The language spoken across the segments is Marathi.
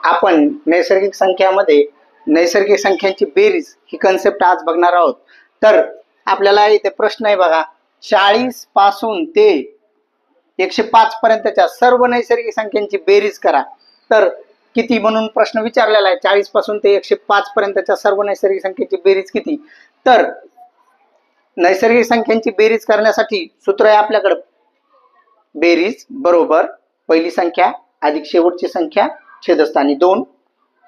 आपण नैसर्गिक संख्यामध्ये नैसर्गिक संख्यांची बेरीज ही कन्सेप्ट आज बघणार आहोत। तर आपल्याला इथे प्रश्न आहे बघा, 40 पासून ते 105 पर्यंतच्या सर्व नैसर्गिक संख्यांची बेरीज करा। तर किती म्हणून प्रश्न विचारलेला आहे, 40 पासून ते 105 पर्यंतच्या सर्व नैसर्गिक संख्यांची बेरीज किती। तर नैसर्गिक संख्यांची बेरीज करण्यासाठी सूत्र आहे आपल्याकडे, बेरीज बरोबर पहिली संख्या अधिक शेवटची संख्या छेदस्थानी 2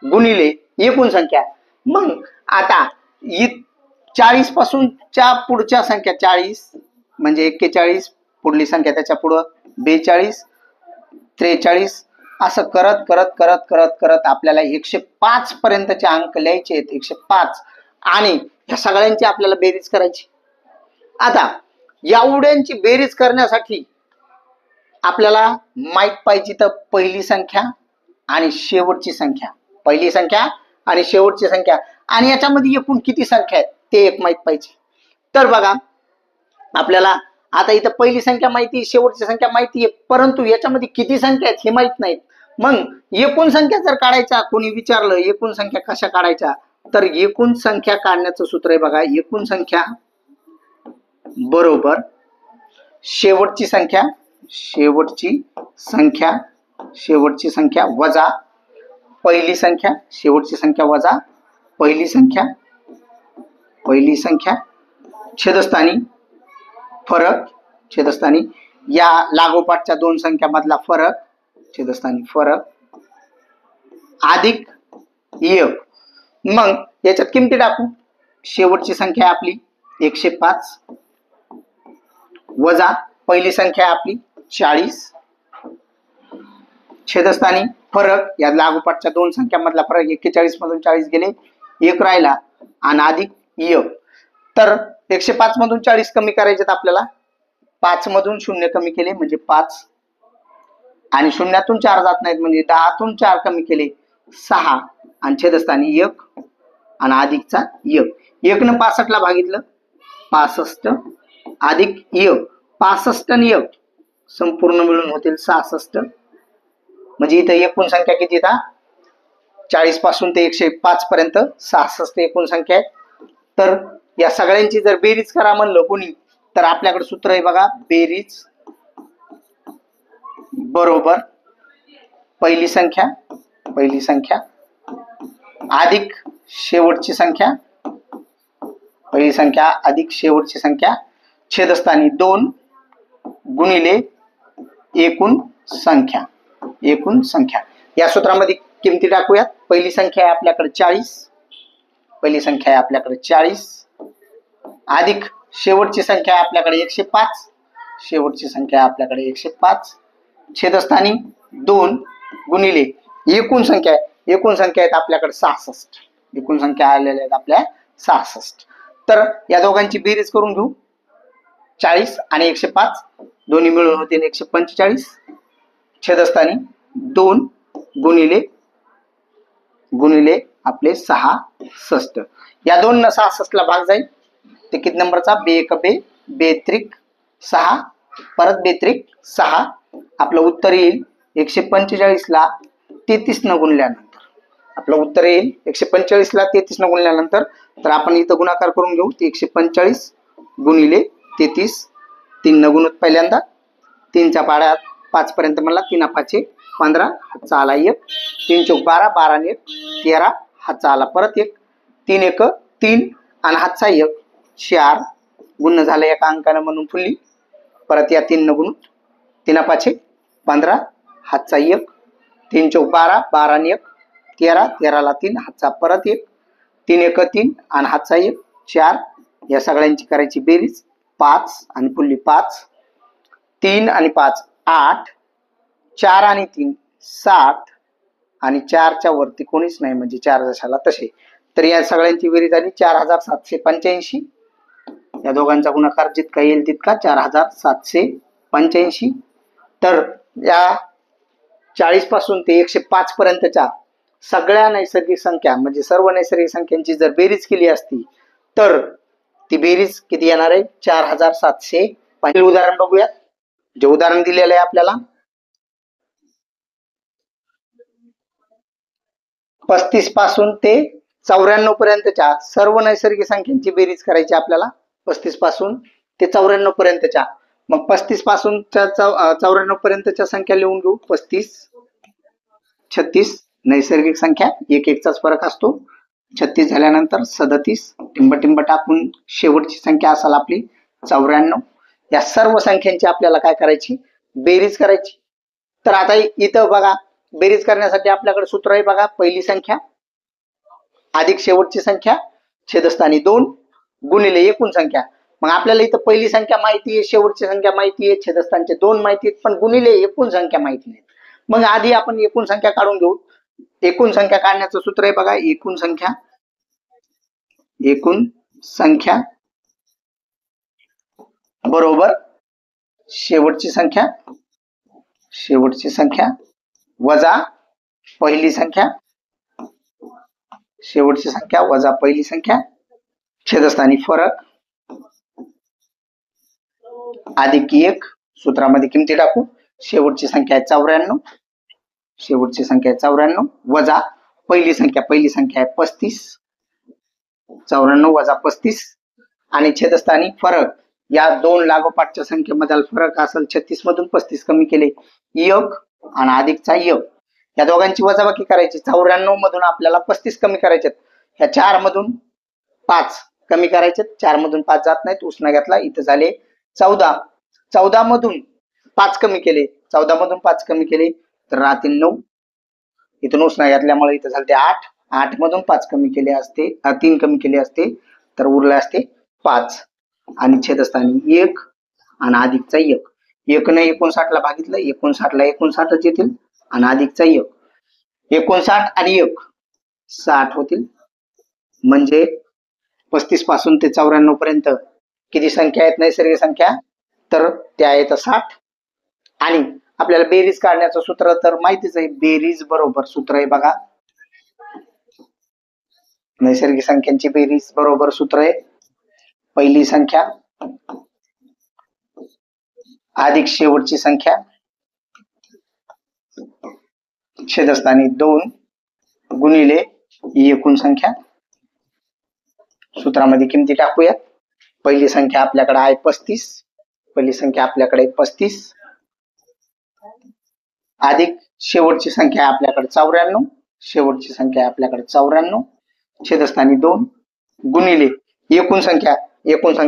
गुणिले एकूण संख्या। मग आता 40 पासूनच्या पुढच्या संख्या 40 म्हणजे 41, पुढली संख्या त्याच्या पुढे 42, 43 असं करत करत करत करत करत आपल्याला 105 पर्यंतचे अंक लिहायचे आहेत, 105, आणि ह्या सगळ्यांची आपल्याला बेरीज करायची। आता एवढ्यांची बेरीज करण्यासाठी आपल्याला माहित पाहिजे तर पहिली संख्या आणि शेवटची संख्या, पहिली संख्या आणि शेवटची संख्या, आणि याच्यामध्ये एकूण किती संख्या आहेत ते एक माहित पाहिजे। तर बघा आपल्याला आता इथं पहिली संख्या माहिती, शेवटची संख्या माहिती आहे, परंतु याच्यामध्ये किती संख्या आहेत हे माहित नाहीत। मग एकूण संख्या जर काढायचा, कोणी विचारलं एकूण संख्या कशा काढायच्या, तर एकूण संख्या काढण्याचं सूत्र आहे बघा, एकूण संख्या बरोबर शेवटची संख्या, शेवटची संख्या, शेवटची संख्या वजा पहिली संख्या, शेवटची संख्या वजा पहिली संख्या, पहिली संख्या छेदस्थानी फरक, छेदस्थानी या लागोपाठच्या दोन संख्या मधला फरक, छेदस्थानी फरक अधिक एक। मग याच्यात किमती टाकू, शेवटची संख्या आपली 105 वजा पहिली संख्या आपली 40 छेदस्थानी फरक या लागोपाठच्या दोन संख्या मधला फरक, 41 मधून 40 गेले, एक राहिला, आणि अधिक एक। तर 105 मधून 40 कमी करायचे आपल्याला, 5 मधून 0 कमी केले म्हणजे 5, आणि शून्यातून 4 जात नाहीत म्हणजे 10तून 4 कमी केले 6, आणि छेदस्थानी 1 आणि अधिकचा 1, 1 ने 65 ला भागितलं 65 अधिक 1, 65 आणि 1 संपूर्ण मिळून होतील 66। म्हणजे इथे एकूण संख्या किती येतात, 40 पासून ते 105 पर्यंत 66 एकूण संख्या आहे। तर या सगळ्यांची जर बेरीज करा म्हणलं कोणी, तर आपल्याकडे सूत्र आहे बघा, बेरीज बरोबर पहिली संख्या, पहिली संख्या अधिक शेवटची संख्या, पहिली संख्या अधिक शेवटची संख्या छेदस्थानी 2 गुणिले एकूण संख्या, एकूण संख्या। या सूत्रामध्ये किमती टाकूयात, पहिली संख्या आहे आपल्याकडे 40, पहिली संख्या आहे आपल्याकडे 40 अधिक शेवटची संख्या आहे आपल्याकडे 105, शेवटची संख्या आहे आपल्याकडे 105 छेदस्थानी 2 गुणिले एकूण संख्या, एकूण संख्या आहेत आपल्याकडे 66, एकूण संख्या आलेल्या आहेत आपल्या 66। तर या दोघांची बेरीज करून घेऊ, 40 आणि 105 दोन्ही मिळून होते 145 छेदस्थानी 2 गुणिले गुणिले आपले 66। या 2 ने 66 ला भाग जाईल, ते किती नंबरचा, बे बेत्रिक 6, परत बेत्रिक 6, आपलं उत्तर येईल 145 ला 33 न गुणल्यानंतर, आपलं उत्तर येईल 145 ला 33 न गुणल्यानंतर। तर आपण इथं गुणाकार करून घेऊ, 145 गुणिले 33, 3 न गुणत पहिल्यांदा, 3 च्या पाड्यात 5 पर्यंत म्हणला, 3 5 15, हातचा आला 1, 3 चौक 12, 12 आणि 1 13, हातचा आला परत 1, 3 1 3 आणि हातचा 1 4, गुण झालं एका अंकानं म्हणून फुलली, परत या 3 न गुणून, 3 5 15, हातचा 1, 3 चौक 12, 12 आणि 1 13, 13 ला 3, हातचा परत 1, 3 1 3 आणि हातचा 1 4। या सगळ्यांची करायची बेरीज, 5 आणि फुलली 5, 3 आणि 5 8, 4 आणि 3 7, आणि 4 च्या वरती कोणीच नाही म्हणजे 4 जशाला तसे। तर या सगळ्यांची बेरीज झाली 4785। या दोघांचा गुणाकार जितका येईल तितका 4785। तर या 40 पासून ते 105 पर्यंतच्या सगळ्या नैसर्गिक संख्या म्हणजे सर्व नैसर्गिक संख्यांची जर बेरीज केली असती तर ती बेरीज किती येणार आहे, 4705। उदाहरण बघूया, जे उदाहरण दिलेलं आहे आपल्याला, 35 पासून ते 94 पर्यंतच्या सर्व नैसर्गिक संख्यांची बेरीज करायची आपल्याला. 35 पासून ते 94 पर्यंतच्या. मग 35 पासून 94 पर्यंतच्या संख्या लिहून घेऊ. 35, 36 नैसर्गिक संख्या, एक एकचाच फरक असतो. 36 झाल्यानंतर 37, टिंब टाकून शेवटची संख्या असेल आपली 94. या सर्व संख्यांची आपल्याला काय करायची, बेरीज करायची. तर आता इथं बघा, बेरीज करण्यासाठी आपल्याकडे सूत्र आहे बघा. पहिली संख्या अधिक शेवटची संख्या छेदस्थानी 2 गुणिले एकूण संख्या. मग आपल्याला इथं पहिली संख्या माहिती आहे, शेवटची संख्या माहिती आहे, छेदस्थानचे 2 माहिती आहेत, पण गुणिले एकूण संख्या माहिती नाही. मग आधी आपण एकूण संख्या काढून घेऊ. एकूण संख्या काढण्याचं सूत्र आहे बघा. एकूण संख्या बरोबर शेवटची संख्या वजा पहिली संख्या, शेवटची संख्या वजा पहिली संख्या, छेदस्थानी फरक अधिक 1. सूत्रामध्ये किमती टाकू. शेवटची संख्या आहे 94, वजा पहिली संख्या आहे 35, 94 वजा 35, आणि छेदस्थानी फरक. या दोन लागोपाठच्या संख्येमधील फरक असेल 36 मधून 35 कमी केले 1 आणि अधिकचा 1. या दोघांची वजाबाकी करायची. 94 मधून आपल्याला 35 कमी करायचे. ह्या 4 मधून 5 कमी करायचे. 4 मधून 5 जात नाहीत, उसना घेतला. इथं झाले 14. 14 मधून 5 कमी केले, 14 मधून 5 कमी केले तर राहतील 9. इथून उसना घेतल्यामुळे इथं झाले 8. 8 मधून 5 कमी केले असते, 3 कमी केले असते तर उरले असते 5, आणि छेदस्थानी 1 आणि अधिकचा 1. 1 ने 59 ला भागितलं, 59 ला 59च येतील आणि अधिकचा 1. 59 आणि 1 60 होतील. म्हणजे 35 पासून ते 94 पर्यंत किती संख्या आहेत नैसर्गिक संख्या, तर त्या आहेत 60. आणि आपल्याला बेरीज काढण्याचं सूत्र तर माहितीच आहे. बेरीज बरोबर सूत्र आहे बघा. नैसर्गिक संख्यांची बेरीज बरोबर सूत्र आहे पहिली संख्या अधिक शेवटची संख्या छेदस्थानी 2 गुणिले एकूण संख्या. सूत्रामध्ये किमती टाकूयात. पहिली संख्या आपल्याकडे आहे 35, अधिक शेवटची संख्या आपल्याकडे 94, छेदस्थानी 2 गुणिले एकूण संख्या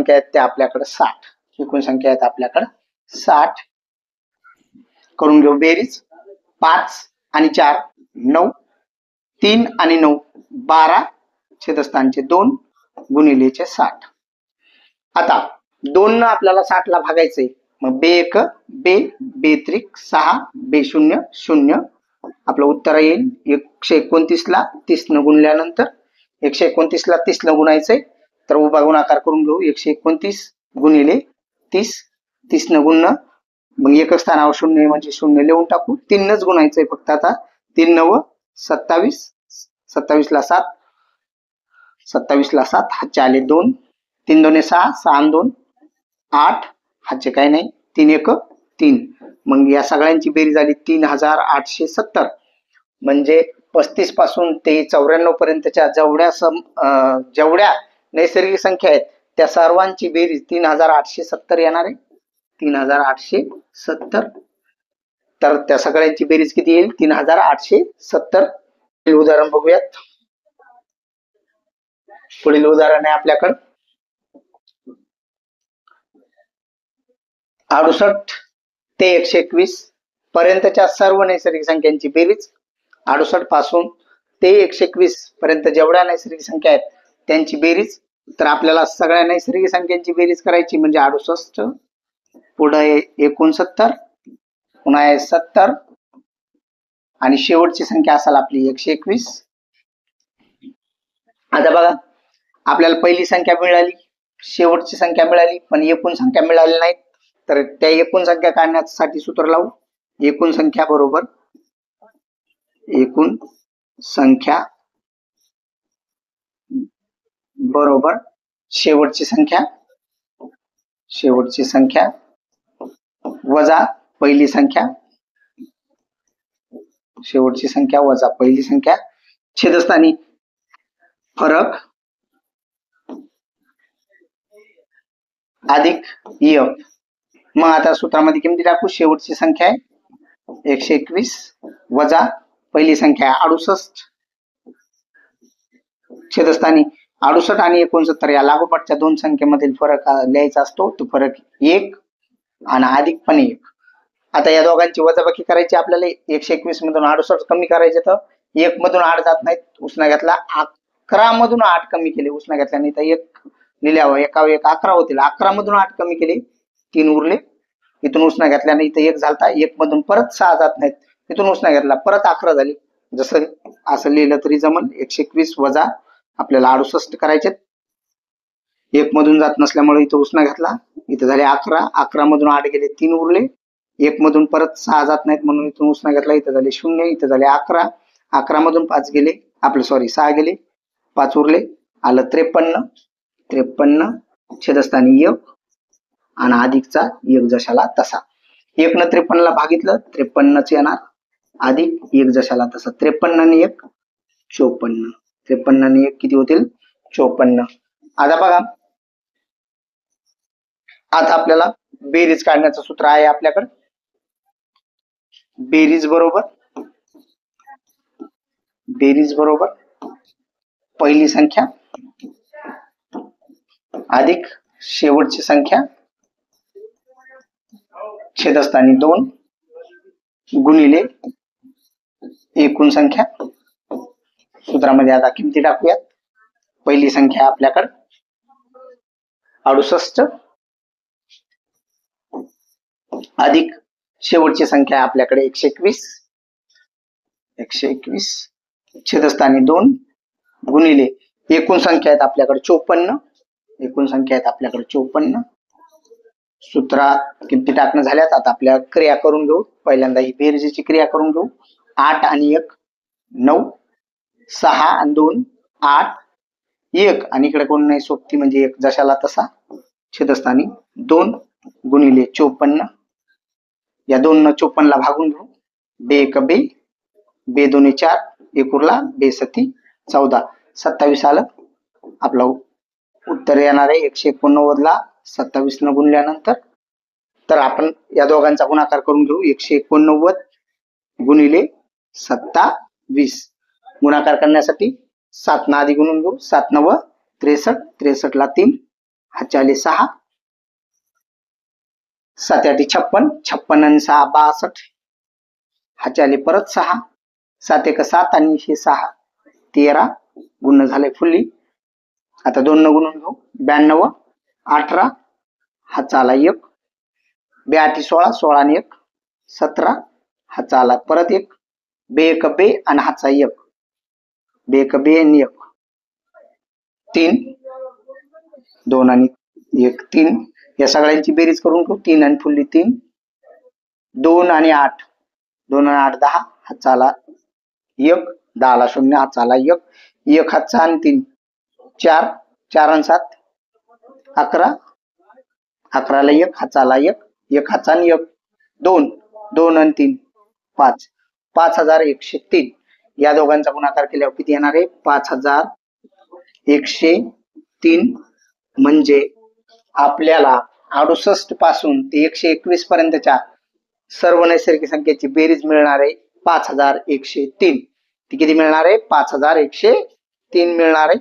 आहेत त्या आपल्याकडे 60. करून घेऊ बेरीज. 5 आणि 4 9, 3 आणि 9 12, छेदस्थानचे 2 गुणिलेचे 60. आता 2 न आपल्याला 60 ला भागायचंय. मग बे 3 6 बे 0. आपलं उत्तर येईल 129 ला 30 न गुणल्यानंतर. 129 ला 30 न गुणायचंय तर उभा गुणाकार करून घेऊ. 129 गुणिले 30 न गुणणं, मग एकच स्थानावर 0 म्हणजे 0 लिहून टाकू. 3 नच गुणायचंय फक्त. आता 3 9 27, 27 ला 7, हातचे आले 2, 3 2 6, 6 2 8, हातचे काही नाही, 3 1 3. मग या सगळ्यांची बेरीज झाली 3870. म्हणजे 35 पासून ते 94 पर्यंतच्या जेवढ्या नैसर्गिक संख्या आहेत त्या सर्वांची बेरीज 3870 येणार आहे. 3870. तर त्या सगळ्यांची बेरीज किती येईल? 3870. उदाहरण बघूयात. पुढील उदाहरण आहे आपल्याकडे 68 ते 121 पर्यंतच्या सर्व नैसर्गिक संख्यांची बेरीज. 68 पासून ते 121 पर्यंत जेवढ्या नैसर्गिक संख्या आहेत त्यांची बेरीज. तर आपल्याला सगळ्या नैसर्गिक संख्यांची बेरीज करायची. म्हणजे 68 पुढे 69 पुन्हा 70 आणि शेवटची संख्या असेल आपली 121. आता बघा, आपल्याला पहिली संख्या मिळाली, शेवटची संख्या मिळाली, पण एकूण संख्या मिळाली नाही. तर त्या एकूण संख्या काढण्यासाठी सूत्र लावू. एकूण संख्या बरोबर शेवटची संख्या वजा पहिली संख्या, छेदस्थानी फरक अधिक एफ. मग आता सूत्रामध्ये किमती टाकू. शेवटची संख्या आहे 121 वजा पहिली संख्या आहे 68. छेदस्थानी 68 आणि 69 या लागोपाठच्या दोन संख्येमधील फरक लिहायचा असतो. तो फरक 1 आणि अधिक पण 1. आता या दोघांची वजाबाकी करायची आपल्याला. 121 मधून 68 कमी करायचे तर 1 मधून 8 जात नाहीत. उसना घेतला 11 मधून 8 कमी केले. उसना घेतला नाही तर 1 लिहिल्यावर 1 11 होतील. 11 मधून 8 कमी केले 3 उरले. इथून उसना घेतल्याने इथं 1 झालता. 1 मधून परत 6 जात नाहीत. इथून उसना घेतला परत 11 झाली. जसं असं लिहिलं तरी जमल. 121 वजा आपल्याला 68 करायचे. 1 मधून जात नसल्यामुळे इथं उसना घेतला. इथं झाले 11. 11 मधून 8 गेले 3 उरले. 1 मधून परत 6 जात नाहीत म्हणून इथून उसना घेतला. इथं झाले 0. इथं झाले 11. 11 मधून 5 गेले आपले 6 गेले 5 उरले. आलं 53. 53 छेदस्थानी 1 आणि अधिकचा 1 जशाला तसा. 1 न 53 ला भागितलं 53च येणार. अधिक 1 जशाला तसा. 53 आणि 1 54. 53 आणि 1 किती होतील 54. आता बघा, आता आपल्याला बेरीज काढण्याचं सूत्र आहे आपल्याकडे. बेरीज बरोबर पहिली संख्या अधिक शेवटची संख्या छेदस्थानी 2 गुणिले एकूण संख्या. सूत्रामध्ये आता किमती टाकूयात. पहिली संख्या आपल्याकडे 68 अधिक शेवटची संख्या आपल्याकडे 121. 121 छेदस्थानी 2 गुणिले एकूण संख्या आहेत आपल्याकडे 54. एकूण संख्या आहेत आपल्याकडे 54. सूत्रात किमती टाकणं झाल्यात. आता आपल्या क्रिया करून घेऊ. पहिल्यांदा ही बेरजेची क्रिया करून घेऊ. 8 आणि 1 9. 6 आणि 2 8. 1 आणि इकडे कोण नाही सोबती म्हणजे 1 जशाला तसा. छेदस्थानी 2 गुणिले 54. या 2 न 54 ला भागून घेऊ. 2 1 2 2 2 4 1 उरला 2 7 14. 27 आलं. आपलं उत्तर येणार आहे 189 ला 27 न गुणल्यानंतर. तर आपण या दोघांचा गुणाकार करून घेऊ. 189 गुणिले 27. गुणाकार करण्यासाठी 7 न आधी गुणून घेऊ. 7 9 63. 63 ला 3 हातचे आले 6. 7 8 56. 56 आणि 6 62. हातचे आले परत 6. 7 1 7 आणि हे 6 13. गुण झाले फुल्ली. आता 2 न गुणून घेऊ. 92 18. हातचा आला 1. 2 8 16. 16 आणि 1 17. हातचा आला परत 1. 2 1 2 आणि हातचा 1. 2 1 2 आणि 1 3. 2 आणि 1 3. या सगळ्यांची बेरीज करून घेऊ. 3 आणि फुल्ली 3. 2 आणि 8. 2 आणि 8 10. हातचा आला 1. 10 ला 0. हातचा आला 1. 1 हातचा आणि 3 4. 4 आणि 7 11. 11 ला 1. हातचा आला 1. 1 हातचा आणि 1 2. 2 आणि 3 5. 5103. या दोघांचा गुणाकार केल्यावर किती येणार आहे 5103. म्हणजे आपल्याला 68 पासून ते 121 पर्यंतच्या सर्व नैसर्गिक संख्येची बेरीज मिळणार आहे 5103. ती किती मिळणार आहे 5103 मिळणार आहे.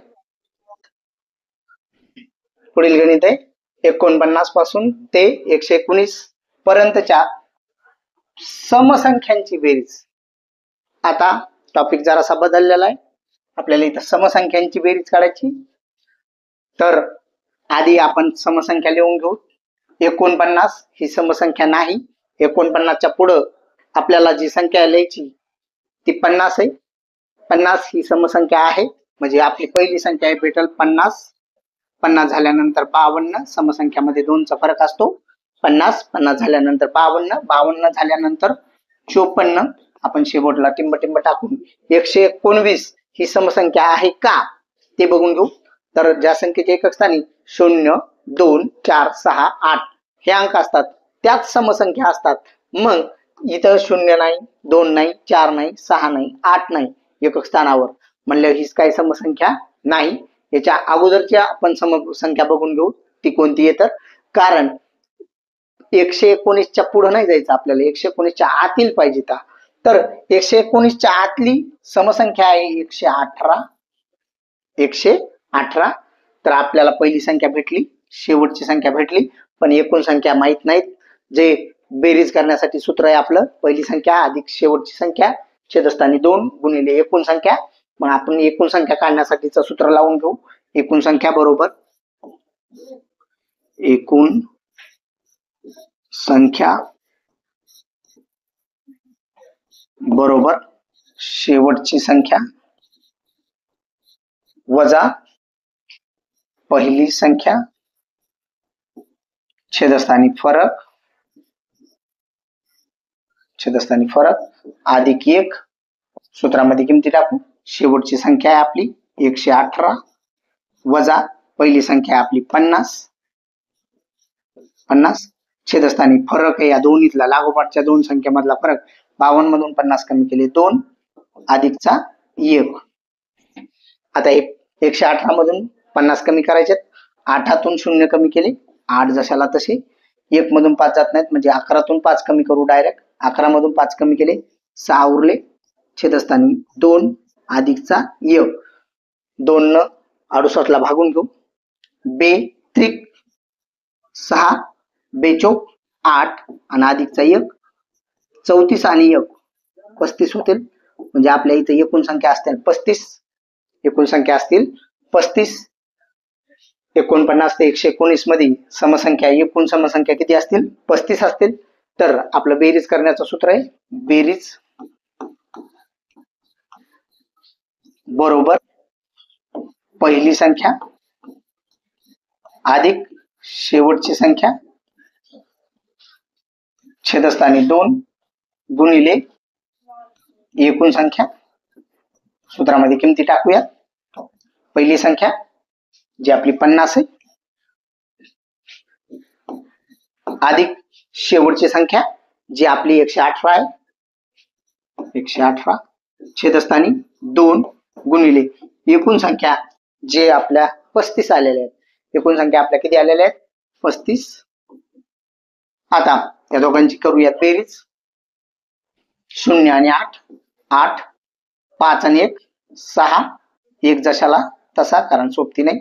पुढील गणित आहे 49 पासून ते 119 पर्यंतच्या समसंख्यांची बेरीज. आता टॉपिक जरासा बदललेला आहे. आपल्याला इथं समसंख्यांची बेरीज काढायची. तर आधी आपण समसंख्या लिहून घेऊ. 49 ही समसंख्या नाही. 49च्या पुढं आपल्याला जी संख्या लिहायची ती 50 आहे. 50 ही समसंख्या आहे. म्हणजे आपली पहिली संख्या आहे भेटल 50. 50 झाल्यानंतर 52. समसंख्यामध्ये 2चा फरक असतो. 50 50 झाल्यानंतर 52. 52 झाल्यानंतर 54. आपण शेवटला टिंब टाकून 119 ही समसंख्या आहे का ते बघून घेऊ. तर ज्या संख्येचे एकक स्थानी 0 2 4 6 8 हे अंक असतात त्याच समसंख्या असतात. मग इथं 0 नाही 2 नाही 4 नाही 6 नाही 8 नाही एकक स्थानावर. म्हणल्यावर हीच काय समसंख्या नाही. याच्या अगोदरची आपण समसंख्या बघून घेऊ ती कोणती आहे. तर कारण 119च्या पुढे नाही जायचं आपल्याला, 119च्या आतील पाहिजे. तर 119च्या आतली समसंख्या आहे 118. 118. तर आपल्याला पहिली संख्या भेटली, शेवटची संख्या भेटली, पण एकूण संख्या माहित नाहीत. जे बेरीज करण्यासाठी सूत्र आहे आपलं, पहिली संख्या अधिक शेवटची संख्या छेदस्थानी 2 गुणिले एकूण संख्या. मग आपण एकूण संख्या काढण्यासाठीचं सूत्र लावून घेऊ. एकूण संख्या बरोबर एकूण संख्या बरोबर शेवटची संख्या वजा पहिली संख्या छेदस्थानी फरक अधिक 1. सूत्रामध्ये किमती टाकू. शेवटची संख्या आहे आपली 118 वजा पहिली संख्या आपली 50. छेदस्थानी फरक आहे या दोन्हीतला, लागोपाठच्या दोन संख्येमधला फरक. 52 मधून 50 कमी केले 2 अधिकचा 1. आता 118 मधून 50 कमी करायचे, 8तून 0 कमी केले, 8 जशाला तसे. 1 मधून 5 जात नाहीत म्हणजे 11तून 5 कमी करू डायरेक्ट. 11 मधून 5 कमी केले, 6 उरले. छेदस्थानी 2 अधिकचा 1. 2 न 68 ला भागून घेऊ. 2 त्रिक 6, 2 चौक 8 आणि अधिकचा 1. 34 आणि 1 35 होतील. म्हणजे आपल्या इथे एकूण संख्या असतील 35. एकूण संख्या असतील 35. 49 ते 119 मध्ये समसंख्या, एकूण समसंख्या किती असतील? 35 असतील. तर आपलं बेरीज करण्याचं सूत्र आहे बेरीज बरोबर पहिली संख्या अधिक शेवटची संख्या छेदस्थानी 2 गुणिले एकूण संख्या. सूत्रामध्ये किमती टाकूया. पहिली संख्या जी आपली 50 आहे अधिक शेवटची संख्या जी आपली 118 आहे. 118 छेदस्थानी 2 गुणिले एकूण संख्या जे आपल्या 35 आलेल्या आहेत. एकूण संख्या आपल्या किती आलेल्या आहेत? 35. आता या दोघांची करूयात बेरीज. 0 आणि 8, 8, 5 आणि 1, 6. 1 जशाला तसा कारण सोबती नाही.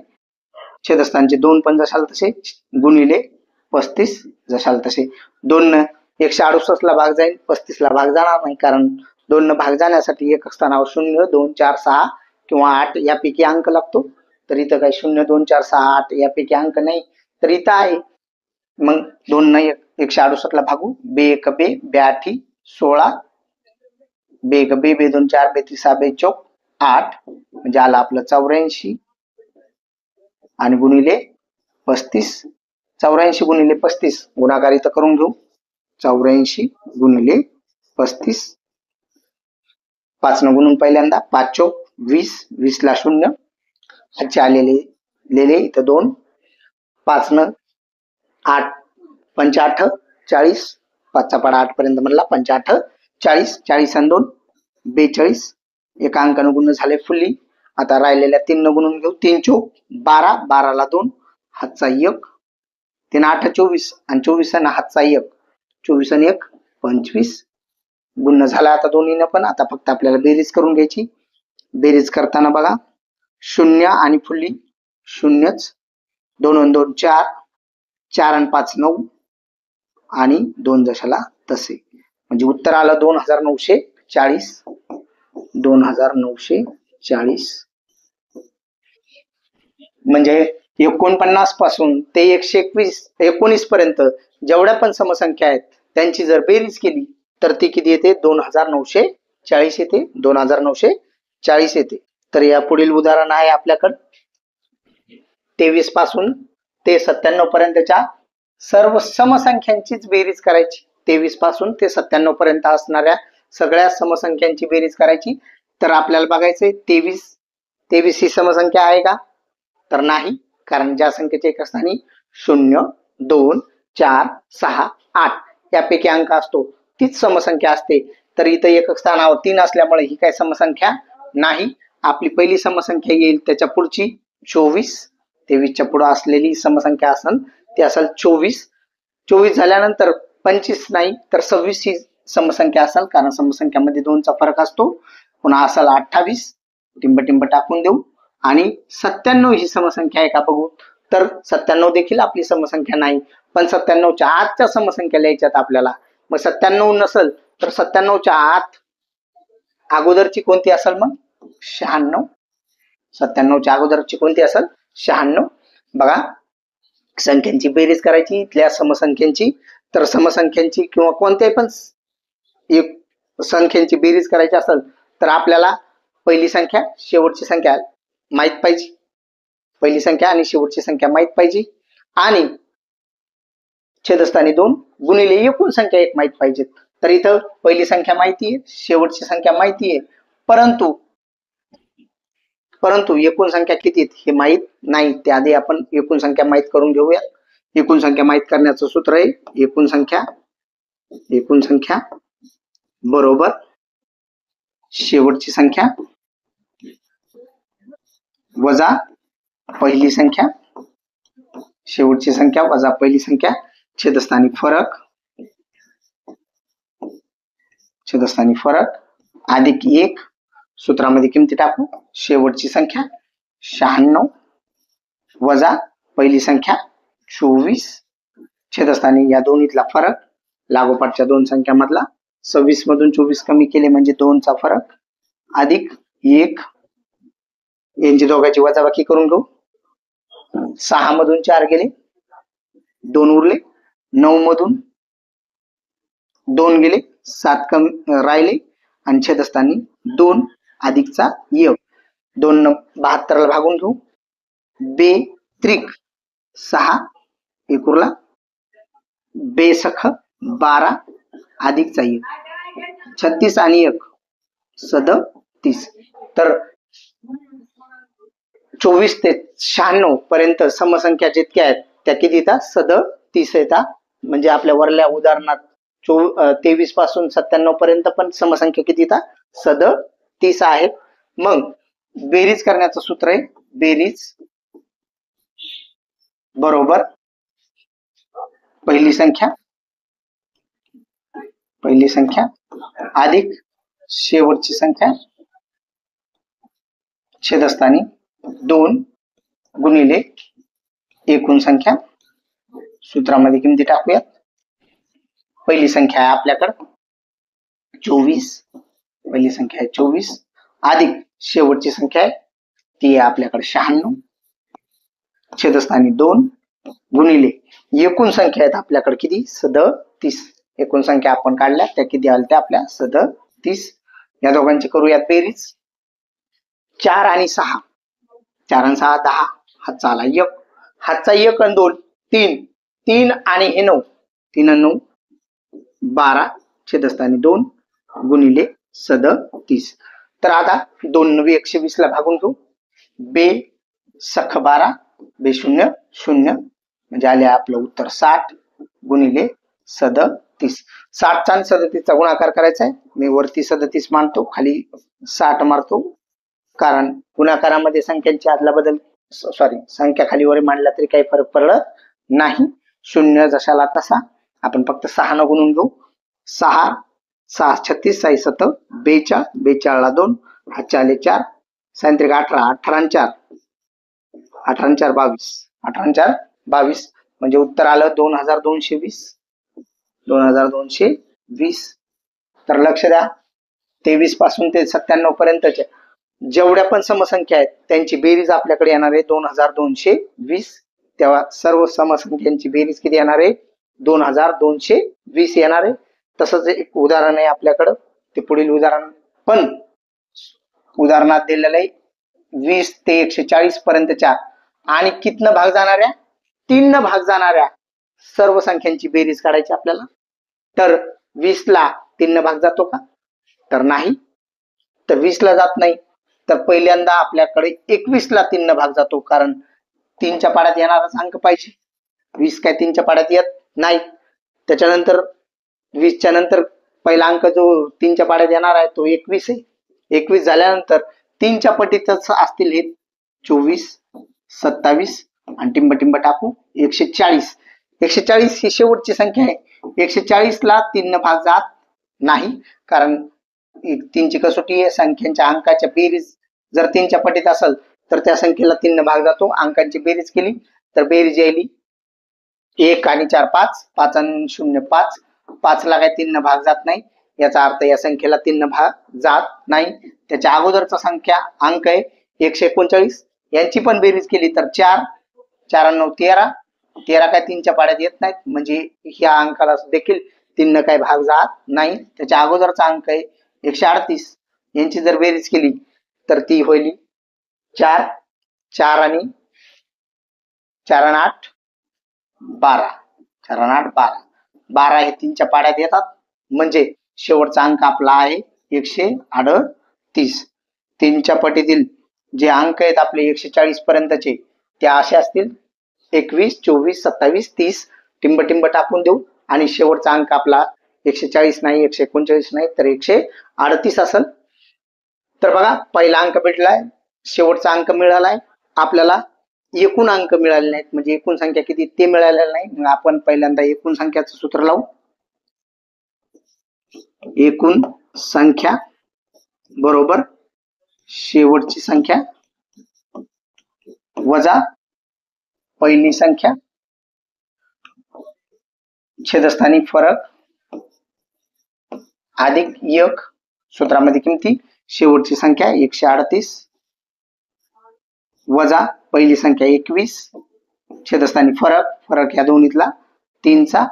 छेदस्थानचे 2 पण जशाला तसे गुणिले 35 जशाला तसे. 2 न 168 ला भाग जाईल, 35 ला भाग जाणार नाही कारण 2 न भाग जाण्यासाठी एक स्थानावर 0, 2, 4, 6 किंवा 8 यापैकी अंक लागतो. तर इथं काही 0, 2, 4, 6, 8 यापैकी अंक नाही, तर इथं आहे. मग 2 न 168 ला भागू. 2 1 2, 2 8 16, 2 1 2, 2 2 4, 2 3 6, 2 4 8 म्हणजे आला आपलं 84 आणि गुणिले 35. 84 गुणिले 35 गुणाकार इथं करून घेऊ. 84 गुणिले 35. 5 न गुणून पहिल्यांदा 5 चौक 20, 20 ला 0. आजचे आलेले इथं 2. 5 न 8 5 8 40. 5चा पाडा 8 पर्यंत म्हणला. 5 8 40. 40 आणि 2 42. एका अंकानं गुण झाले फुल्ली. आता राहिलेल्या 3 न गुणून घेऊ. 3 चौक 12, 12 ला 2, हातचा 1. 3 8 24 आणि 24 आणि हातचा 1. 24 आणि 1 25. गुण झाला आता दोन्हीनं पण. आता फक्त आपल्याला बेरीज करून घ्यायची. बेरीज करताना बघा 0 आणि फुल्ली 0च. 2 आणि 2 4, 4 आणि 5 9 आणि 2 जशाला तसे. म्हणजे उत्तर आलं 2940. 2940 म्हणजे 49 पासून ते 119 पर्यंत जेवढ्या पण समसंख्या आहेत त्यांची जर बेरीज केली तर ती किती येते? 2940 येते. 2940 येते. तर या पुढील उदाहरण आहे आपल्याकडे 23 पासून ते 97 पर्यंतच्या सर्व समसंख्यांचीच बेरीज करायची. 23 पासून ते 97 पर्यंत असणाऱ्या सगळ्या समसंख्यांची बेरीज करायची. तर आपल्याला बघायचंय 23 ही समसंख्या आहे का? तर नाही, कारण ज्या संख्येचे एक स्थानी 0, 2, 4, 6, 8 यापैकी अंक असतो तीच समसंख्या असते. तर इथं एक स्थानावर 3 असल्यामुळे ही काय समसंख्या नाही. आपली पहिली समसंख्या येईल त्याच्या पुढची 24, 23च्या पुढे असलेली समसंख्या असेल ती असेल 24. 24 झाल्यानंतर 25 नाही तर 26 ही समसंख्या असेल, कारण समसंख्यामध्ये 2चा फरक असतो. पुन्हा असेल 28, टिंब टाकून देऊ. आणि 97 ही समसंख्या आहे का बघू, तर 97 देखील आपली समसंख्या नाही, पण 97च्या आतच्या समसंख्या लिहायच्यात आपल्याला. मग 97 नसेल तर 97च्या आत अगोदरची कोणती असेल मग 96. 97च्या अगोदरची कोणती असेल 96. बघा, संख्यांची बेरीज करायची इथल्या समसंख्यांची, तर समसंख्यांची किंवा कोणत्याही पण एक संख्यांची बेरीज करायची असेल तर आपल्याला पहिली संख्या शेवटची संख्या माहित पाहिजे. पहिली संख्या आणि शेवटची संख्या माहित पाहिजे, आणि छेदस्थानी 2 गुणिले एकूण संख्या 1 माहित पाहिजे. तर इथं पहिली संख्या माहिती आहे, शेवटची संख्या माहिती आहे, परंतु एकूण संख्या किती हे माहित नाही. त्याआधी आपण एकूण संख्या माहित करून घेऊया. एकूण संख्या माहित करण्याचं सूत्र आहे एकूण संख्या बरोबर शेवटची संख्या वजा पहिली संख्या, शेवटची संख्या वजा पहिली संख्या, छेदस्थानी फरक अधिक 1. सूत्रामध्ये किमती टाकू. शेवटची संख्या 96 वजा पहिली संख्या 24, छेदस्थानी या दोन्हीतला फरक, लागोपाठच्या दोन संख्यामधला 26 मधून 24 कमी केले म्हणजे 2चा फरक, अधिक 1. यांची दोघांची वजाबाकी करून घेऊ. 6 मधून 4 गेले, 2 उरले. 9 मधून 2 गेले, 7 कमी राहिले, आणि छेदस्थानी 2 अधिकचा 1. 2 72 ला भागून घेऊ. 2 त्रिक 6 एक उरला. 2 सख 12 अधिकचा 1, 36 आणि 1 37. तर 24 ते 96 पर्यंत समसंख्या जितक्या आहेत त्या किती येतात 37 येतात. म्हणजे आपल्या वरल्या उदाहरणात 23 पासून 97 पर्यंत पण समसंख्या किती येतात 37 आहेत. मग बेरीज करण्याचं सूत्र आहे बेरीज बरोबर पहिली संख्या अधिक शेवटची संख्या, छेदस्थानी 2 गुणिले एकूण संख्या. सूत्रामध्ये किमती टाकूयात. पहिली संख्या आहे आपल्याकडे 24, पहिली संख्या आहे 24 अधिक शेवटची संख्या आहे ती आहे आपल्याकडे 96, छेदस्थानी 2 गुणिले एकूण संख्या आहेत आपल्याकडे किती 37. एकूण संख्या आपण काढल्या त्या किती आल्या त्या आपल्या 37. या दोघांची करूयात बेरीज. 4 आणि 6, 4 आणि 6 10, हातचा आला 1, हातचा 1 आणि 2 3, 3 आणि हे 9, 3 आणि 9 12, छेदस्थानी 2 गुणिले 37. तर आता 2 9 120 ला भागून घेऊ. 2 सख 12 2 0 0 म्हणजे आले आपलं उत्तर 60 गुणिले 37. 60 चा आणि 37 चा गुणाकार करायचा आहे. मी वरती 37 मांडतो, खाली 60 मारतो, कारण गुणाकारामध्ये संख्यांची आदला बदल संख्या खाली वर मांडला तरी काही फरक पडत नाही. 0 जशाला तसा आपण फक्त 6 न गुणून घेऊ. 6 6 36 6 7 42, 42 ला 2 हातचे आले 4, 3 18, 18 4 18 4 22, 18 4 22 म्हणजे उत्तर आलं 2220. 2220. तर लक्ष द्या, 23 पासून ते 97 पर्यंतच्या जेवढ्या पण समसंख्या आहेत त्यांची बेरीज आपल्याकडे येणार आहे 2220. तेव्हा सर्व समसंख्यांची बेरीज किती येणार आहे 2220 येणार आहे. तसंच एक उदाहरण आहे आपल्याकडं, ते पुढील उदाहरण पण उदाहरणात दिलेलं आहे 20 ते 140 पर्यंतच्या आणि कितनं भाग जाणाऱ्या 3 न भाग जाणाऱ्या सर्व संख्यांची बेरीज काढायची आपल्याला. तर 20 ला 3 न भाग जातो का, तर नाही. तर 20 ला जात नाही. तर पहिल्यांदा आपल्याकडे 21 ला 3 न भाग जातो, कारण 3च्या पाड्यात येणाराच अंक पाहिजे. 20 काय 3च्या पाड्यात येत नाही. त्याच्यानंतर 20च्या नंतर पहिला अंक जो 3च्या पाड्यात येणार आहे तो 21 आहे. 21 झाल्यानंतर तीनच्या पटीतच असतील हे 24, 27 आणि टिंब टाकू 140. 140 ही शेवटची संख्या आहे. 140 ला 3 भाग जात नाही, कारण 3ची कसोटी आहे. संख्यांच्या अंकाच्या बेरीज जर 3च्या पटीत असेल तर त्या संख्येला 3 भाग जातो. अंकांची बेरीज केली तर बेरीज येईल 1 आणि 4 5, 5 आणि 0 5. 5 ला काही 3 भाग जात नाही, याचा अर्थ या संख्येला 3 भाग जात नाही. त्याच्या अगोदरचा संख्या अंक आहे 139, यांची पण बेरीज केली तर 4, 4 आणि 9 13. 13 काय 3च्या पाड्यात येत नाहीत, म्हणजे ह्या अंकाला देखील 3 काही भाग जात नाही. त्याच्या अगोदरचा अंक आहे 138, यांची जर बेरीज केली तर ती होईल 4, 4 आणि 8 12. 4 आणि 8 12. 12 हे 3च्या पाड्यात येतात, म्हणजे शेवटचा अंक आपला आहे 138. 3च्या पटीतील जे अंक आहेत आपले 140 पर्यंतचे ते असे असतील 21, 24, 27, 30. टिंब टाकून देऊ आणि शेवटचा अंक आपला 140 नाही, 139 नाही, तर 138 असेल. तर बघा, पहिला अंक भेटलाय, शेवटचा अंक मिळालाय. आपल्याला एकूण अंक मिळाले नाहीत, म्हणजे एकूण संख्या किती ते मिळालेलं नाही. मग आपण पहिल्यांदा एकूण संख्याचं सूत्र लावू. एकूण संख्या बरोबर शेवटची संख्या वजा पहिली संख्या छेदस्थानी फरक अधिक 1 सूत्रामध्ये किमती शेवटची संख्या 138 वजा पहिली संख्या 21 छेदस्थानी फरक या दोन्हीतला 3चा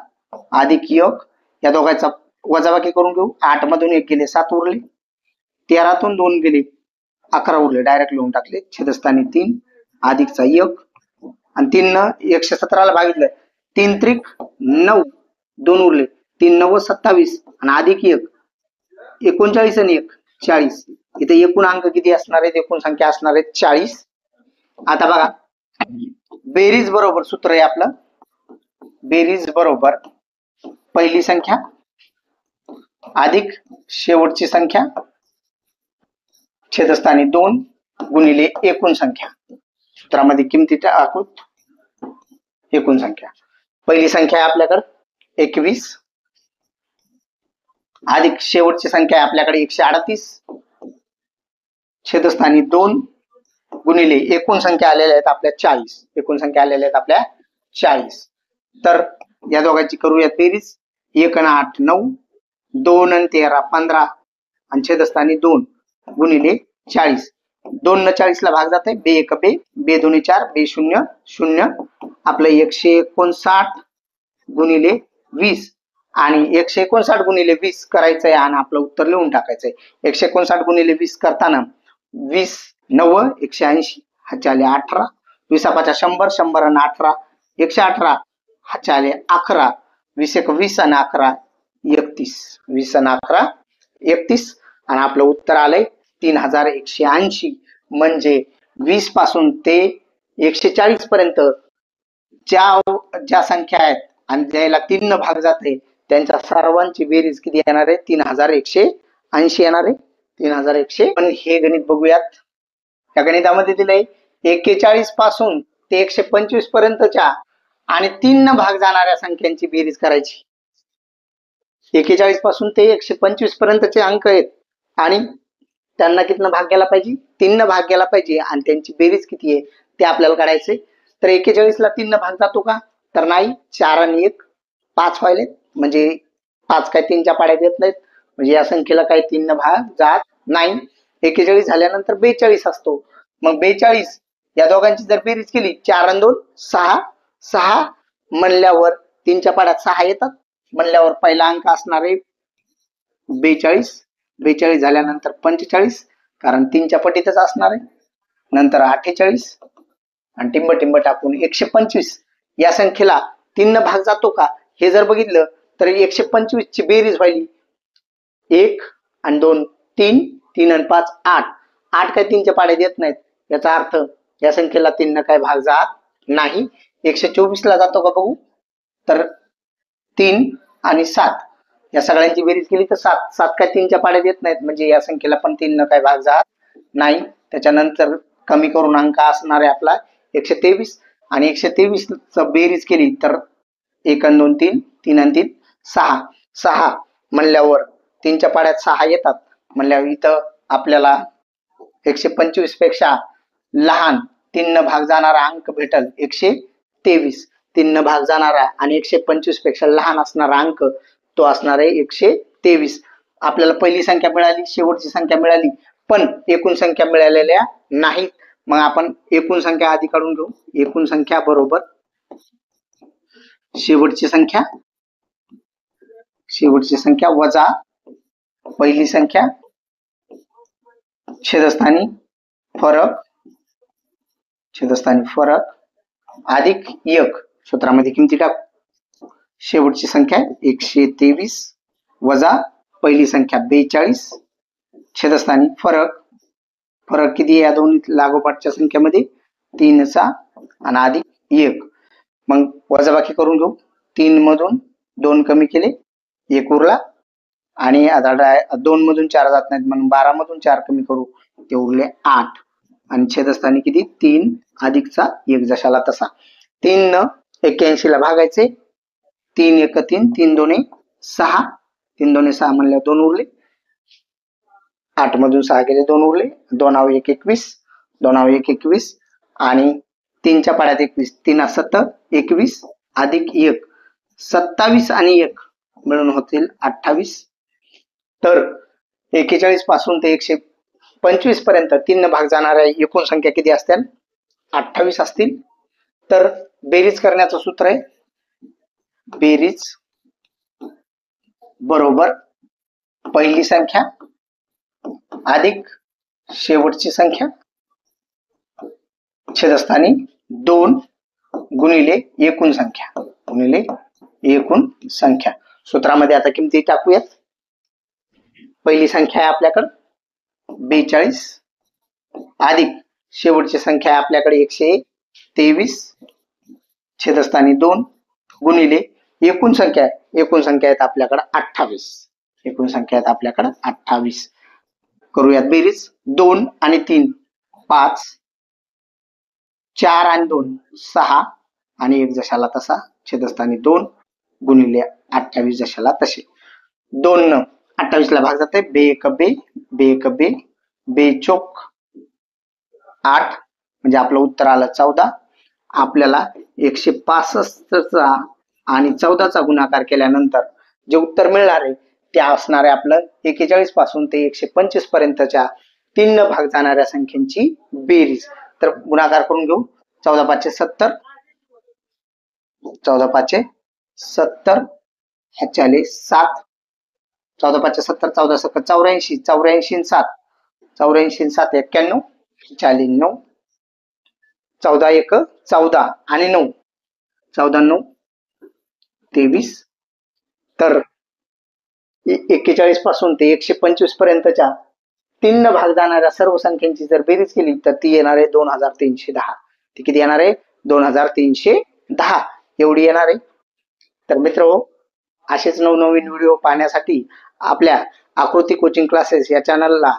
अधिक 1 या दोघांचा वजाबाकी करून घेऊ. 8 मधून 1 गेले 7 उरले, 13तून 2 गेले 11 उरले, डायरेक्ट लिहून टाकले. छेदस्थानी 3 अधिकचा 1 आणि 3 न 117 भागितलं 3 त्रिक 9, 2 उरले, 3 9 27 आणि अधिक 1 39 आणि 1 40. इथे एकूण अंक किती असणार आहेत, एकूण संख्या असणार आहेत 40. आता बघा, बेरीज बरोबर सूत्र आहे आपलं. बेरीज बरोबर पहिली संख्या अधिक शेवटची संख्या छेदस्थानी 2 गुणिले एकूण संख्या. सूत्रामध्ये किमती टाकू. एकूण संख्या पहिली संख्या आहे आपल्याकडे 21 अधिक शेवटची संख्या आहे आपल्याकडे 138 छेदस्थानी 2 गुणिले एकूण संख्या आलेल्या आहेत आपल्या 40. एकूण संख्या आलेल्या आहेत आपल्या 40. तर या दोघांची करूयात बेरीज. 1 आणि 8 9, 2 आणि 13 15 आणि छेदस्थानी 2 गुणिले 40. 2 न 40 ला भाग जाते, बे 1 बे, बे 2 4, बे 0 0. आपलं 159 गुणिले 20 आणि 159 गुणिले 20 करायचंय आणि आपलं उत्तर लिहून टाकायचंय. 159 गुणिले 20 करताना 20 9 180 हाचाले 18, 20 5 100, 100 आणि 18 118 हाचाले 11, 20 1 20 आणि 11 31, 20 आणि 11 31 आणि आपलं उत्तर आलंय 3180. म्हणजे 20 पासून ते 140 पर्यंत ज्या संख्या आहेत आणि ज्याला 3 भाग जाते त्यांच्या सर्वांची बेरीज किती येणार आहे, 3180 येणार आहे. 3100. पण हे गणित बघूयात. या गणितामध्ये दिलंय 41 पासून ते 125 पर्यंतच्या आणि 3 भाग जाणाऱ्या संख्यांची बेरीज करायची. 41 पासून ते 125 पर्यंतचे अंक आहेत आणि त्यांना कितना भाग गेला पाहिजे, 3 भाग गेला पाहिजे आणि त्यांची बेरीज किती आहे ते आपल्याला काढायचंय. तर 41 ला 3 भाग जातो का, तर नाही. 4 आणि 1 5 व्हायले, म्हणजे 5 काय 3च्या पाड्यात येत नाहीत, म्हणजे या संख्येला काही 3 भाग जात नाही. 41 झाल्यानंतर 42 असतो. मग 42 या दोघांची जर बेरीज केली 4 आणि 2 6, 6 म्हणल्यावर 3च्या पाड्यात 6 येतात, म्हणल्यावर पहिला अंक असणार आहे 42. 42 झाल्यानंतर 45, कारण 3च्या पटीतच असणार आहे. नंतर 48 आणि टिंब टाकून 125. या संख्येला 3 भाग जातो का हे जर बघितलं तर 125 ची बेरीज व्हायली 1 आणि 2 3, 3 आणि 5 8. 8 काय 3च्या पाड्यात येत नाहीत, याचा अर्थ या संख्येला 3 काय भाग जात नाही. 124 ला जातो का बघू, तर 3 आणि 7 या सगळ्यांची बेरीज केली तर 7. 7 काय 3च्या पाड्यात येत नाहीत, म्हणजे या संख्येला पण 3 काय भाग जात नाही. त्याच्यानंतर कमी करून अंक असणार आहे आपला 123 आणि 123 बेरीज केली तर 1 आणि 2 3 3 आणि 3 6 6 म्हणल्यावर 3च्या पाड्यात 6 येतात म्हणल्यावर इथं आपल्याला 125 पेक्षा लहान 3 न भाग जाणारा अंक भेटल 123. 3 न भाग जाणारा आणि 125 पेक्षा लहान असणारा अंक तो असणार आहे 123. आपल्याला पहिली संख्या मिळाली, शेवटची संख्या मिळाली, पण एकूण संख्या मिळालेल्या नाहीत. मग आपण एकूण संख्या आधी काढून घेऊ. एकूण संख्या बरोबर शेवटची संख्या वजा पहिली संख्या छेदस्थानी फरक अधिक 1. सूत्रामध्ये किमती टाकू. शेवटची संख्या 123 वजा पहिली संख्या 42 छेदस्थानी फरक किती या दोन लागोपाठच्या संख्येमध्ये 3चा आणि अधिक 1. मग वजाबाकी करून घेऊ. 3 मधून 2 कमी केले 1 उरला आणि आता 2 मधून 4 जात नाहीत म्हणून 12 मधून 4 कमी करू ते उरले 8 आणि छेदस्थानी किती 3 अधिकचा 1 जशाला तसा. 3 न 81 ला भागायचे. 3 1 3 3 2 6 3 2 6 म्हणल्यावर 2 उरले. 8 मधून 6 गेले 2 उरले. 2 1 21 2 1 21 आणि 3च्या पाड्यात 21 3 7 21 अधिक 1 27 आणि 1 मिळून होतील 28. तर 41 पासून ते 125 पर्यंत 3 न भाग जाणाऱ्या एकूण संख्या किती असतील 28 असतील. तर बेरीज करण्याचं सूत्र आहे बेरीज बरोबर पहिली संख्या अधिक शेवटची संख्या छेदस्थानी 2 गुणिले एकूण संख्या सूत्रामध्ये आता किमती टाकूयात. पहिली संख्या आहे आपल्याकडे 42 अधिक शेवटची संख्या आहे आपल्याकडे 123 छेदस्थानी 2 गुणिले एकूण संख्या आहेत आपल्याकडे 28. करूयात बेरीज. 2 आणि 3 5 4 आणि 2 6 आणि 1 जशाला तसा छेदस्थानी 2 गुणिले 28 जशाला तसे. 2 न 28 ला भाग जाते बे एक बे चोक 8 म्हणजे आपलं उत्तर आलं 14. आपल्याला 165चा आणि 14चा गुणाकार केल्यानंतर जे उत्तर मिळणार आहे ते असणार आहे आपलं 41 पासून ते 125 पर्यंतच्या 3 न भाग जाणाऱ्या संख्यांची बेरीज. तर गुणाकार करून घेऊ. 14 5 70 ह्याचे आले 7. 14 5 70 14 7 84 84 7 91 ह्याचे 9. 14 1 14 आणि 9 14 9 23. तर 41 पासून ते 125 पर्यंतच्या 3 न भाग जाणाऱ्या सर्व संख्यांची जर बेरीज केली तर ती येणार आहे 2310. ती किती येणार आहे 2310 एवढी येणार आहे. तर मित्रहो, असेच नवनवीन व्हिडिओ पाहण्यासाठी आपल्या आकृती कोचिंग क्लासेस या चॅनलला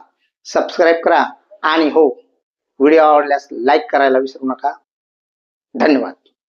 सबस्क्राईब करा आणि हो, व्हिडिओ आवडल्यास लाईक करायला विसरू नका. धन्यवाद.